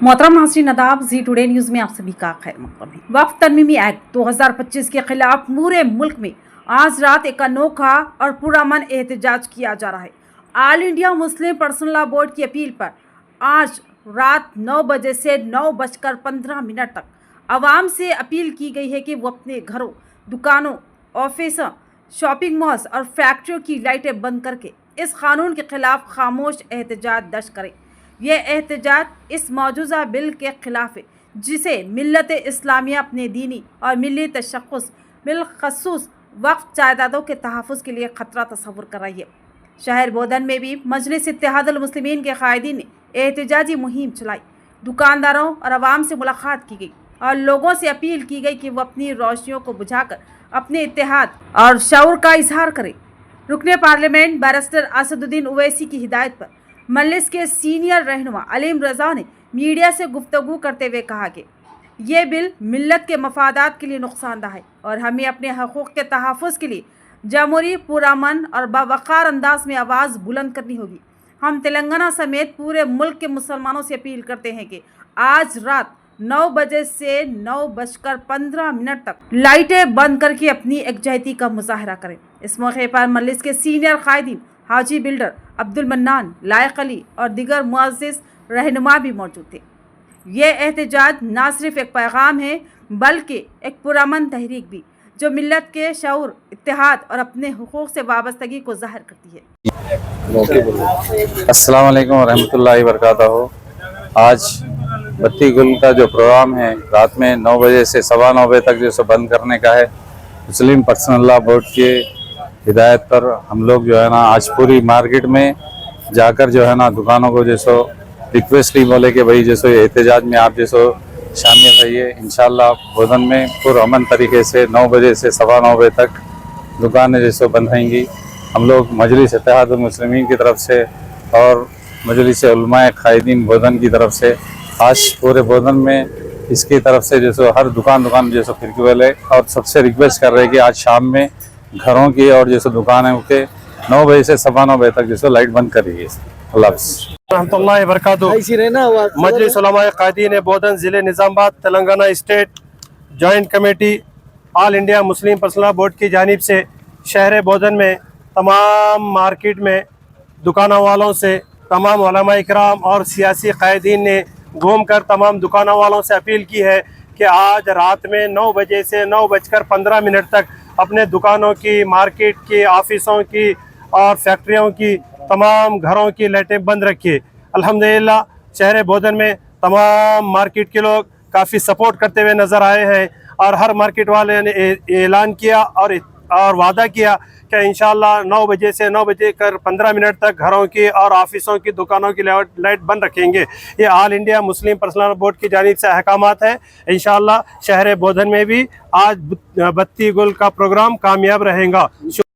मोहतरम नाज़रीन आदाब, जी टुडे न्यूज़ में आप सभी का खैर मक़दम है। वक्फ तरमीमी एक्ट 2025 के खिलाफ पूरे मुल्क में आज रात एक अनोखा और पुरअमन एहतजाज किया जा रहा है। All India Muslim personal law board की अपील पर आज रात 9 बजे से 9:15 तक आवाम से अपील की गई है कि वो अपने घरों, दुकानों, ऑफिसों, शॉपिंग मॉल्स और फैक्ट्रियों की लाइटें बंद करके इस कानून के खिलाफ खामोश एहतजाज दर्ज करें। यह एहतजाज इस मौजूदा बिल के खिलाफ है जिसे मिल्लत इस्लामिया अपने दीनी और मिली तशख़्ख़ुस बिलख़ुसूस वक्फ जायदादों के तहफ़्फ़ुज़ के लिए ख़तरा तस्वुर कर रही है। शहर बोधन में भी मजलिस इत्तेहादुल मुस्लिमीन के कायदीन ने एहतजाजी मुहिम चलाई। दुकानदारों और आवाम से मुलाकात की गई और लोगों से अपील की गई कि वो अपनी रोशनियों को बुझाकर अपने इत्तेहाद और शऊर का इजहार करें। रुकने पार्लियामेंट बैरिस्टर असदुद्दीन ओवैसी की हिदायत पर मजलिस के सीनियर रहनुमा अलीम रज़ा ने मीडिया से गुफ्तगू करते हुए कहा कि ये बिल मिल्लत के मफादात के लिए नुकसानदा है और हमें अपने हकूक़ के तहफ़्फ़ुज़ के लिए जमहूरी, पुरअमन और बावक़ार अंदाज में आवाज़ बुलंद करनी होगी। हम तेलंगाना समेत पूरे मुल्क के मुसलमानों से अपील करते हैं कि आज रात 9 बजे से 9:15 तक लाइटें बंद करके अपनी एकजहती का मुजाहरा करें। इस मौके पर मजलिस के सीनियर कायदीन हाजी बिल्डर अब्दुल मन्नान, लायक अली और दीगर मुअज़्ज़िज़ रहनुमा भी मौजूद थे। ये एहतजाज ना सिर्फ एक पैगाम है बल्कि एक पुरअमन तहरीक भी जो मिल्लत के शऊर, इत्तेहाद और अपने हुकूक से वाबस्तगी को ज़ाहिर करती है। अस्सलाम वालेकुम रहमतुल्लाहि वबरकातुहू। आज बत्ती गुल का जो प्रोग्राम है रात में 9 बजे से 9:15 बजे तक जो सो बंद करने का है, मुस्लिम पर्सनल लॉ बोर्ड के हिदायत पर हम लोग जो है ना आज पूरी मार्केट में जाकर जो है ना दुकानों को जैसो रिक्वेस्ट ही बोले कि भाई जैसो ये एहतजाज में आप जैसो शामिल रहिए। इंशाल्लाह बोधन में पुरअमन तरीके से 9 बजे से 9:15 बजे तक दुकानें जैसो बंद रहेंगी। हम लोग मजलिस इत्तेहादुल मुस्लिमीन की तरफ से और मजलिस उलमाए कायदीन बोधन की तरफ से आज पूरे बोधन में इसकी तरफ से जैसो हर दुकान जैसो फिरकी वाले और सबसे रिक्वेस्ट कर रहे हैं कि आज शाम में घरों की और जैसे दुकानें के 9 बजे से 9:15 बजे तक जैसे लाइट बंद करिए। अल्लाह रहमतुल्लाहि वबरकातुहू। मजलिस उलमाए कायदीन बोधन ज़िले Nizamabad Telangana state joint committee all India Muslim personal law board की जानिब से शहर बोधन में तमाम मार्केट में दुकानों वालों से तमाम उलमा इकराम और सियासी कायदीन ने घूम कर तमाम दुकानों वालों से अपील की है कि आज रात में 9 बजे से 9:15 तक अपने दुकानों की, मार्केट की, ऑफिसों की और फैक्ट्रियों की, तमाम घरों की लाइटें बंद रखिए। अल्हम्दुलिल्लाह शहर बोधन में तमाम मार्केट के लोग काफ़ी सपोर्ट करते हुए नज़र आए हैं और हर मार्केट वाले ने ऐलान किया और वादा किया कि इंशाअल्लाह 9 बजे से 9:15 तक घरों की और ऑफिसों की, दुकानों की लाइट बंद रखेंगे। ये all India Muslim personal law board की जानिब से अहकामात है। इंशाअल्लाह शहर बोधन में भी आज बत्ती गुल का प्रोग्राम कामयाब रहेगा।